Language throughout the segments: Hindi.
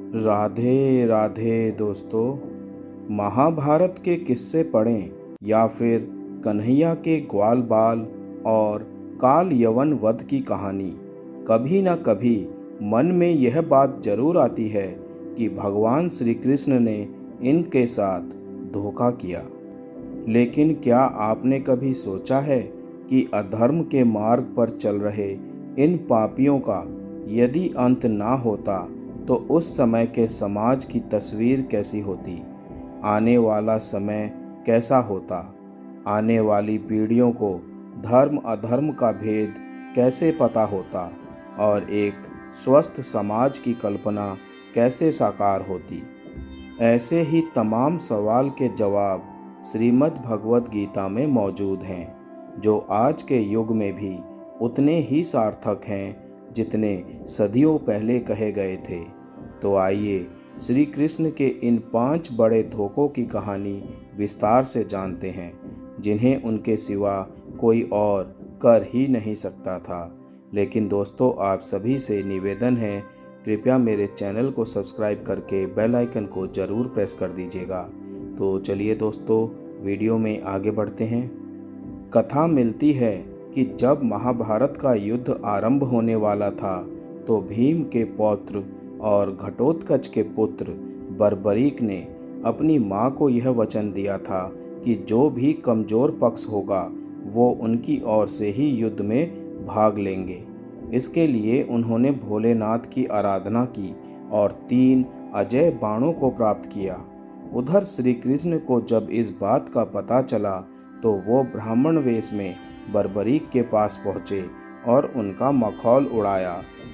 राधे राधे दोस्तों। महाभारत के किस्से पढ़ें या फिर कन्हैया के ग्वाल बाल और काल यवन वध की कहानी, कभी न कभी मन में यह बात जरूर आती है कि भगवान श्री कृष्ण ने इनके साथ धोखा किया। लेकिन क्या आपने कभी सोचा है कि अधर्म के मार्ग पर चल रहे इन पापियों का यदि अंत ना होता तो उस समय के समाज की तस्वीर कैसी होती, आने वाला समय कैसा होता, आने वाली पीढ़ियों को धर्म अधर्म का भेद कैसे पता होता और एक स्वस्थ समाज की कल्पना कैसे साकार होती। ऐसे ही तमाम सवाल के जवाब श्रीमद् भगवद गीता में मौजूद हैं, जो आज के युग में भी उतने ही सार्थक हैं जितने सदियों पहले कहे गए थे। तो आइए श्री कृष्ण के इन 5 बड़े धोखों की कहानी विस्तार से जानते हैं, जिन्हें उनके सिवा कोई और कर ही नहीं सकता था। लेकिन दोस्तों, आप सभी से निवेदन है, कृपया मेरे चैनल को सब्सक्राइब करके बेल आइकन को ज़रूर प्रेस कर दीजिएगा। तो चलिए दोस्तों, वीडियो में आगे बढ़ते हैं। कथा मिलती है कि जब महाभारत का युद्ध आरंभ होने वाला था तो भीम के पौत्र और घटोत्कच के पुत्र बर्बरीक ने अपनी माँ को यह वचन दिया था कि जो भी कमज़ोर पक्ष होगा वो उनकी ओर से ही युद्ध में भाग लेंगे। इसके लिए उन्होंने भोलेनाथ की आराधना की और 3 अजय बाणों को प्राप्त किया। उधर श्री कृष्ण को जब इस बात का पता चला तो वो ब्राह्मण वेश में बर्बरीक के पास पहुँचे और उनका मखौल उड़ाया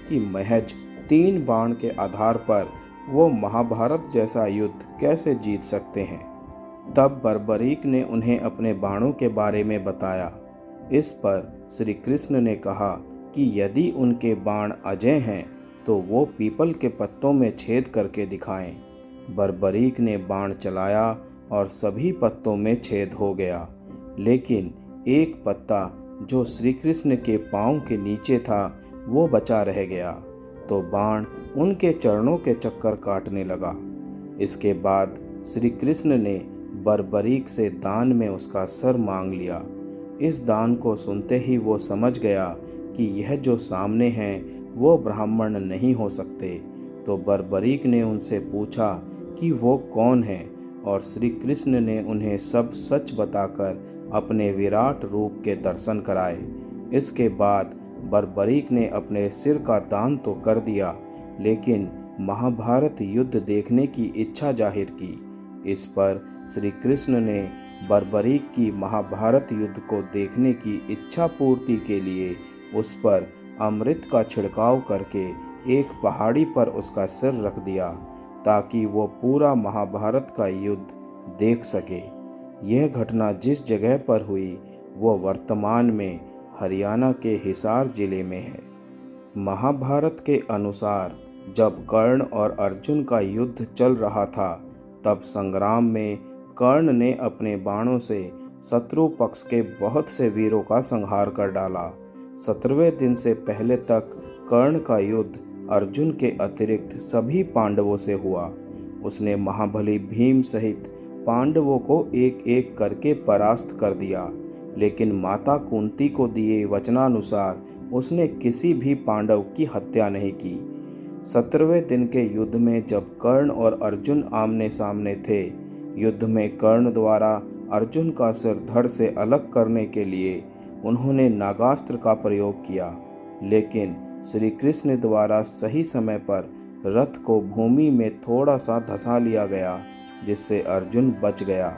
कि महज 3 बाण के आधार पर वो महाभारत जैसा युद्ध कैसे जीत सकते हैं। तब बर्बरीक ने उन्हें अपने बाणों के बारे में बताया। इस पर श्री कृष्ण ने कहा कि यदि उनके बाण अजय हैं तो वो पीपल के पत्तों में छेद करके दिखाएं। बर्बरीक ने बाण चलाया और सभी पत्तों में छेद हो गया, लेकिन एक पत्ता जो श्री कृष्ण के पांव के नीचे था वो बचा रह गया। तो बाण उनके चरणों के चक्कर काटने लगा। इसके बाद श्री कृष्ण ने बर्बरीक से दान में उसका सर मांग लिया। इस दान को सुनते ही वो समझ गया कि यह जो सामने हैं वो ब्राह्मण नहीं हो सकते। तो बर्बरीक ने उनसे पूछा कि वो कौन हैं, और श्री कृष्ण ने उन्हें सब सच बताकर अपने विराट रूप के दर्शन कराए। इसके बाद बर्बरीक ने अपने सिर का दान तो कर दिया, लेकिन महाभारत युद्ध देखने की इच्छा जाहिर की। इस पर श्री कृष्ण ने बर्बरीक की महाभारत युद्ध को देखने की इच्छा पूर्ति के लिए उस पर अमृत का छिड़काव करके एक पहाड़ी पर उसका सिर रख दिया, ताकि वो पूरा महाभारत का युद्ध देख सके। यह घटना जिस जगह पर हुई वो वर्तमान में हरियाणा के हिसार जिले में है। महाभारत के अनुसार जब कर्ण और अर्जुन का युद्ध चल रहा था, तब संग्राम में कर्ण ने अपने बाणों से शत्रु पक्ष के बहुत से वीरों का संहार कर डाला। 17वें दिन से पहले तक कर्ण का युद्ध अर्जुन के अतिरिक्त सभी पांडवों से हुआ। उसने महाबली भीम सहित पांडवों को एक एक करके परास्त कर दिया, लेकिन माता कुंती को दिए वचनानुसार उसने किसी भी पांडव की हत्या नहीं की। 17वें दिन के युद्ध में जब कर्ण और अर्जुन आमने सामने थे, युद्ध में कर्ण द्वारा अर्जुन का सिर धड़ से अलग करने के लिए उन्होंने नागास्त्र का प्रयोग किया, लेकिन श्री कृष्ण द्वारा सही समय पर रथ को भूमि में थोड़ा सा धंसा लिया गया, जिससे अर्जुन बच गया।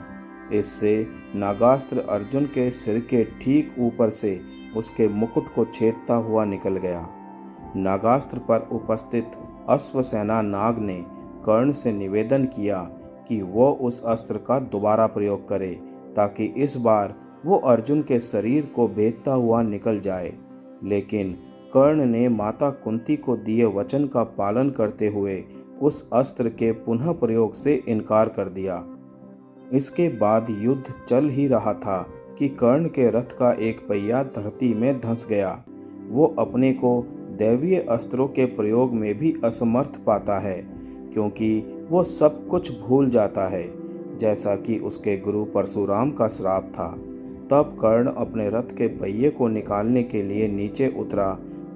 इससे नागास्त्र अर्जुन के सिर के ठीक ऊपर से उसके मुकुट को छेदता हुआ निकल गया। नागास्त्र पर उपस्थित अश्वसेना नाग ने कर्ण से निवेदन किया कि वो उस अस्त्र का दोबारा प्रयोग करे, ताकि इस बार वो अर्जुन के शरीर को भेदता हुआ निकल जाए। लेकिन कर्ण ने माता कुंती को दिए वचन का पालन करते हुए उस अस्त्र के पुनः प्रयोग से इनकार कर दिया। इसके बाद युद्ध चल ही रहा था कि कर्ण के रथ का एक पहिया धरती में धंस गया। वो अपने को दैवीय अस्त्रों के प्रयोग में भी असमर्थ पाता है, क्योंकि वो सब कुछ भूल जाता है, जैसा कि उसके गुरु परशुराम का श्राप था। तब कर्ण अपने रथ के पहिए को निकालने के लिए नीचे उतरा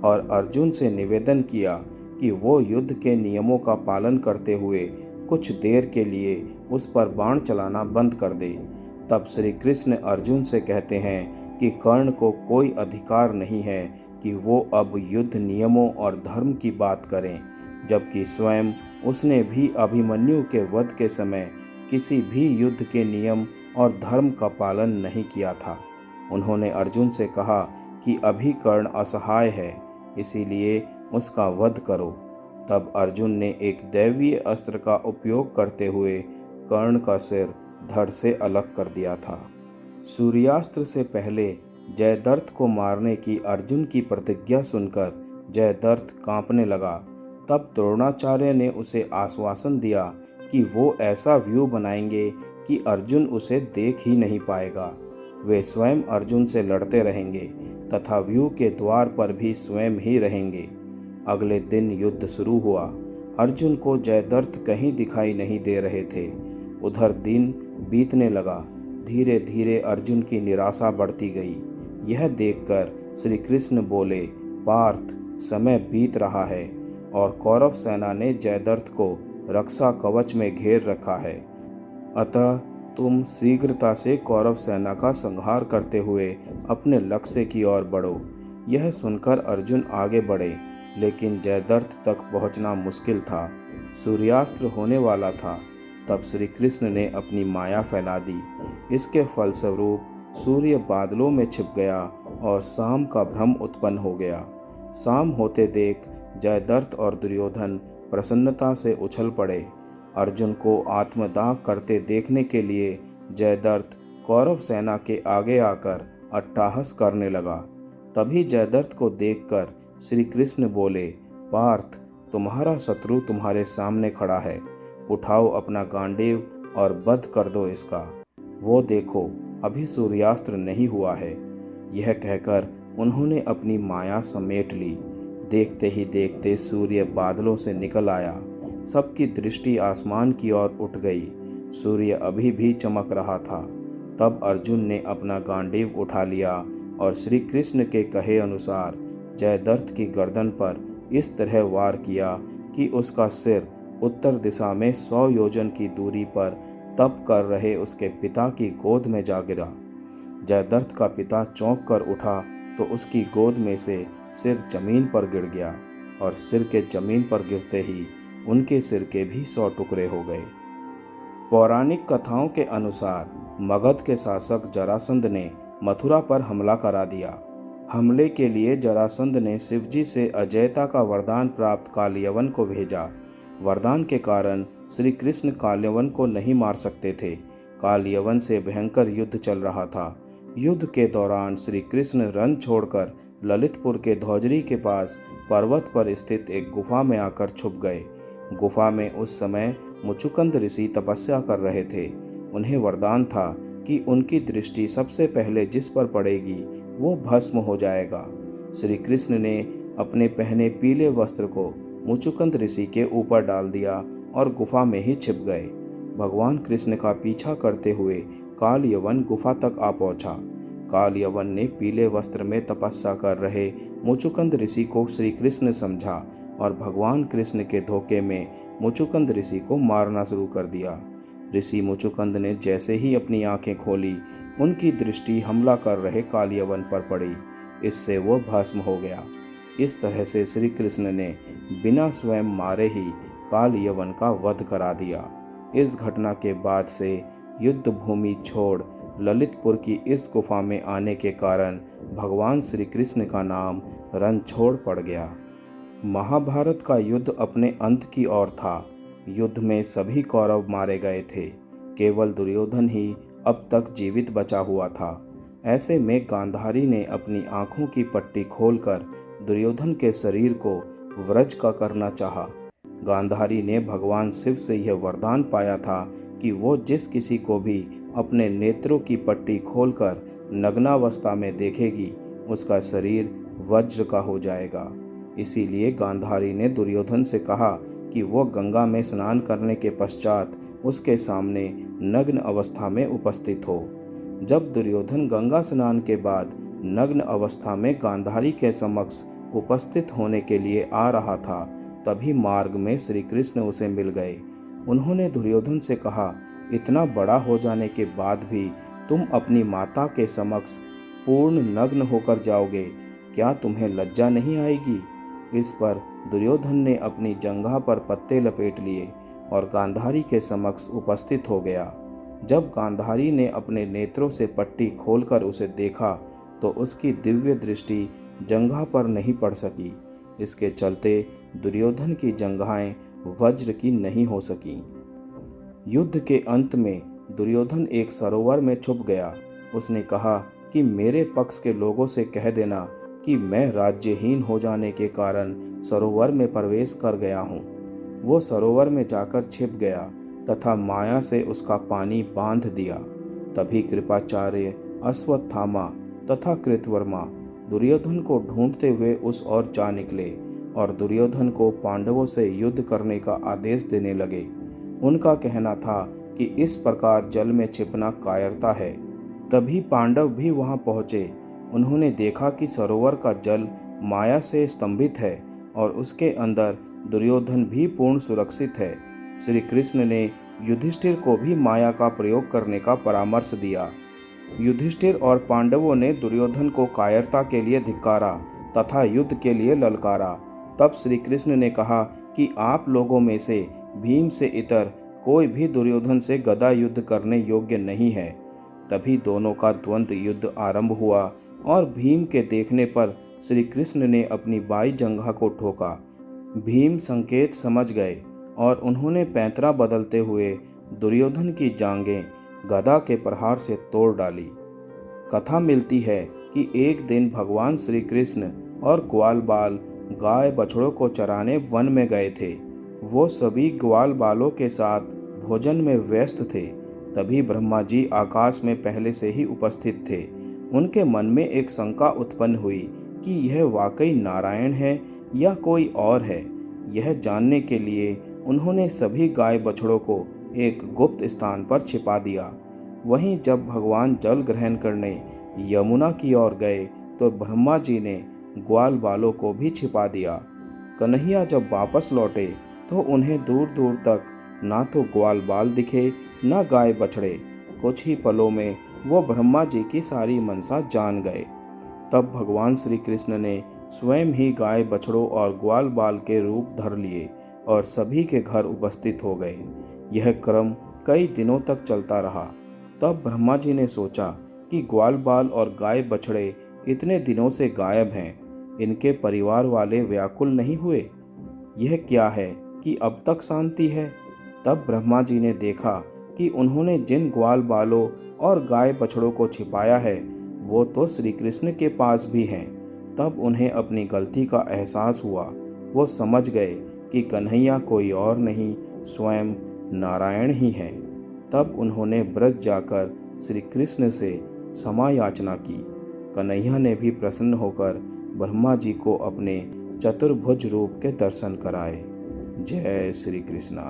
और अर्जुन से निवेदन किया कि वो युद्ध के नियमों का पालन करते हुए कुछ देर के लिए उस पर बाण चलाना बंद कर दे। तब श्री कृष्ण अर्जुन से कहते हैं कि कर्ण को कोई अधिकार नहीं है कि वो अब युद्ध नियमों और धर्म की बात करें, जबकि स्वयं उसने भी अभिमन्यु के वध के समय किसी भी युद्ध के नियम और धर्म का पालन नहीं किया था। उन्होंने अर्जुन से कहा कि अभी कर्ण असहाय है, इसीलिए उसका वध करो। तब अर्जुन ने एक दैवीय अस्त्र का उपयोग करते हुए कर्ण का सिर धड़ से अलग कर दिया था। सूर्यास्त्र से पहले जयद्रथ को मारने की अर्जुन की प्रतिज्ञा सुनकर जयद्रथ कांपने लगा। तब द्रोणाचार्य ने उसे आश्वासन दिया कि वो ऐसा व्यू बनाएंगे कि अर्जुन उसे देख ही नहीं पाएगा। वे स्वयं अर्जुन से लड़ते रहेंगे तथा व्यू के द्वार पर भी स्वयं ही रहेंगे। अगले दिन युद्ध शुरू हुआ। अर्जुन को जयद्रथ कहीं दिखाई नहीं दे रहे थे। उधर दिन बीतने लगा। धीरे धीरे अर्जुन की निराशा बढ़ती गई। यह देखकर श्री कृष्ण बोले, पार्थ, समय बीत रहा है और कौरव सेना ने जयद्रथ को रक्षा कवच में घेर रखा है। अतः तुम शीघ्रता से कौरव सेना का संहार करते हुए अपने लक्ष्य की ओर बढ़ो। यह सुनकर अर्जुन आगे बढ़े, लेकिन जयद्रथ तक पहुंचना मुश्किल था। सूर्यास्त्र होने वाला था। तब श्री कृष्ण ने अपनी माया फैला दी। इसके फलस्वरूप सूर्य बादलों में छिप गया और शाम का भ्रम उत्पन्न हो गया। शाम होते देख जयद्रथ और दुर्योधन प्रसन्नता से उछल पड़े। अर्जुन को आत्मदाह करते देखने के लिए जयद्रथ कौरव सेना के आगे आकर अट्टहास करने लगा। तभी जयद्रथ को देखकर श्री कृष्ण बोले, पार्थ, तुम्हारा शत्रु तुम्हारे सामने खड़ा है। उठाओ अपना गांडीव और वध कर दो इसका। वो देखो, अभी सूर्यास्त्र नहीं हुआ है। यह कहकर उन्होंने अपनी माया समेट ली। देखते ही देखते सूर्य बादलों से निकल आया। सबकी दृष्टि आसमान की ओर उठ गई। सूर्य अभी भी चमक रहा था। तब अर्जुन ने अपना गांडीव उठा लिया और श्री कृष्ण के कहे अनुसार जयद्रथ की गर्दन पर इस तरह वार किया कि उसका सिर उत्तर दिशा में 100 योजन की दूरी पर तप कर रहे उसके पिता की गोद में जा गिरा। जयद्रथ का पिता चौंक कर उठा तो उसकी गोद में से सिर जमीन पर गिर गया और सिर के जमीन पर गिरते ही उनके सिर के भी 100 टुकड़े हो गए। पौराणिक कथाओं के अनुसार मगध के शासक जरासंध ने मथुरा पर हमला करा दिया। हमले के लिए जरासंध ने शिवजी से अजयता का वरदान प्राप्त कालयवन को भेजा। वरदान के कारण श्री कृष्ण कालयवन को नहीं मार सकते थे। कालयवन से भयंकर युद्ध चल रहा था। युद्ध के दौरान श्री कृष्ण रण छोड़कर ललितपुर के धौजरी के पास पर्वत पर स्थित एक गुफा में आकर छुप गए। गुफा में उस समय मुचुकुंद ऋषि तपस्या कर रहे थे। उन्हें वरदान था कि उनकी दृष्टि सबसे पहले जिस पर पड़ेगी वो भस्म हो जाएगा। श्री कृष्ण ने अपने पहने पीले वस्त्र को मुचुकुंद ऋषि के ऊपर डाल दिया और गुफा में ही छिप गए। भगवान कृष्ण का पीछा करते हुए कालयवन गुफा तक आ पहुंचा। कालयवन ने पीले वस्त्र में तपस्या कर रहे मुचुकुंद ऋषि को श्री कृष्ण समझा और भगवान कृष्ण के धोखे में मुचुकुंद ऋषि को मारना शुरू कर दिया। ऋषि मुचुकुंद ने जैसे ही अपनी आंखें खोली, उनकी दृष्टि हमला कर रहे कालयवन पर पड़ी। इससे वो भस्म हो गया। इस तरह से श्री कृष्ण ने बिना स्वयं मारे ही कालयवन का वध करा दिया। इस घटना के बाद से युद्ध भूमि छोड़ ललितपुर की इस गुफा में आने के कारण भगवान श्री कृष्ण का नाम रणछोड़ पड़ गया। महाभारत का युद्ध अपने अंत की ओर था। युद्ध में सभी कौरव मारे गए थे। केवल दुर्योधन ही अब तक जीवित बचा हुआ था। ऐसे में गांधारी ने अपनी आंखों की पट्टी खोलकर दुर्योधन के शरीर को वज्र का करना चाहा। गांधारी ने भगवान शिव से यह वरदान पाया था कि वो जिस किसी को भी अपने नेत्रों की पट्टी खोलकर नग्नावस्था में देखेगी, उसका शरीर वज्र का हो जाएगा। इसीलिए गांधारी ने दुर्योधन से कहा कि वो गंगा में स्नान करने के पश्चात उसके सामने नग्न अवस्था में उपस्थित हो। जब दुर्योधन गंगा स्नान के बाद नग्न अवस्था में गांधारी के समक्ष उपस्थित होने के लिए आ रहा था, तभी मार्ग में श्री कृष्ण उसे मिल गए। उन्होंने दुर्योधन से कहा, इतना बड़ा हो जाने के बाद भी तुम अपनी माता के समक्ष पूर्ण नग्न होकर जाओगे, क्या तुम्हें लज्जा नहीं आएगी? इस पर दुर्योधन ने अपनी जंघा पर पत्ते लपेट लिए और गांधारी के समक्ष उपस्थित हो गया। जब गांधारी ने अपने नेत्रों से पट्टी खोलकर उसे देखा तो उसकी दिव्य दृष्टि जंघा पर नहीं पड़ सकी। इसके चलते दुर्योधन की जंघाएं वज्र की नहीं हो सकी। युद्ध के अंत में दुर्योधन एक सरोवर में छुप गया। उसने कहा कि मेरे पक्ष के लोगों से कह देना कि मैं राज्यहीन हो जाने के कारण सरोवर में प्रवेश कर गया हूँ। वो सरोवर में जाकर छिप गया तथा माया से उसका पानी बांध दिया। तभी कृपाचार्य, अश्वत्थामा तथा कृतवर्मा दुर्योधन को ढूंढते हुए उस ओर जा निकले और दुर्योधन को पांडवों से युद्ध करने का आदेश देने लगे। उनका कहना था कि इस प्रकार जल में छिपना कायरता है। तभी पांडव भी वहां पहुंचे। उन्होंने देखा कि सरोवर का जल माया से स्तंभित है और उसके अंदर दुर्योधन भी पूर्ण सुरक्षित है। श्री कृष्ण ने युधिष्ठिर को भी माया का प्रयोग करने का परामर्श दिया। युधिष्ठिर और पांडवों ने दुर्योधन को कायरता के लिए धिक्कारा तथा युद्ध के लिए ललकारा। तब श्री कृष्ण ने कहा कि आप लोगों में से भीम से इतर कोई भी दुर्योधन से गदा युद्ध करने योग्य नहीं है। तभी दोनों का द्वंद्व युद्ध आरंभ हुआ और भीम के देखने पर श्री कृष्ण ने अपनी बाई जंघा को ठोका। भीम संकेत समझ गए और उन्होंने पैंतरा बदलते हुए दुर्योधन की जांघें गदा के प्रहार से तोड़ डाली। कथा मिलती है कि एक दिन भगवान श्री कृष्ण और ग्वाल बाल गाय बछड़ों को चराने वन में गए थे। वो सभी ग्वाल बालों के साथ भोजन में व्यस्त थे। तभी ब्रह्मा जी आकाश में पहले से ही उपस्थित थे। उनके मन में एक शंका उत्पन्न हुई कि यह वाकई नारायण है या कोई और है। यह जानने के लिए उन्होंने सभी गाय बछड़ों को एक गुप्त स्थान पर छिपा दिया। वहीं जब भगवान जल ग्रहण करने यमुना की ओर गए तो ब्रह्मा जी ने ग्वाल बालों को भी छिपा दिया। कन्हैया जब वापस लौटे तो उन्हें दूर दूर तक ना तो ग्वाल बाल दिखे न गाय बछड़े। कुछ ही पलों में वो ब्रह्मा जी की सारी मनसा जान गए। तब भगवान श्री कृष्ण ने स्वयं ही गाय बछड़ों और ग्वाल बाल के रूप धर लिए और सभी के घर उपस्थित हो गए। यह क्रम कई दिनों तक चलता रहा। तब ब्रह्मा जी ने सोचा कि ग्वाल बाल और गाय बछड़े इतने दिनों से गायब हैं, इनके परिवार वाले व्याकुल नहीं हुए? यह क्या है कि अब तक शांति है? तब ब्रह्मा जी ने देखा कि उन्होंने जिन ग्वाल बालों और गाय बछड़ों को छिपाया है वो तो श्री कृष्ण के पास भी हैं। तब उन्हें अपनी गलती का एहसास हुआ। वो समझ गए कि कन्हैया कोई और नहीं, स्वयं नारायण ही हैं। तब उन्होंने ब्रज जाकर श्री कृष्ण से क्षमा याचना की। कन्हैया ने भी प्रसन्न होकर ब्रह्मा जी को अपने चतुर्भुज रूप के दर्शन कराए। जय श्री कृष्णा।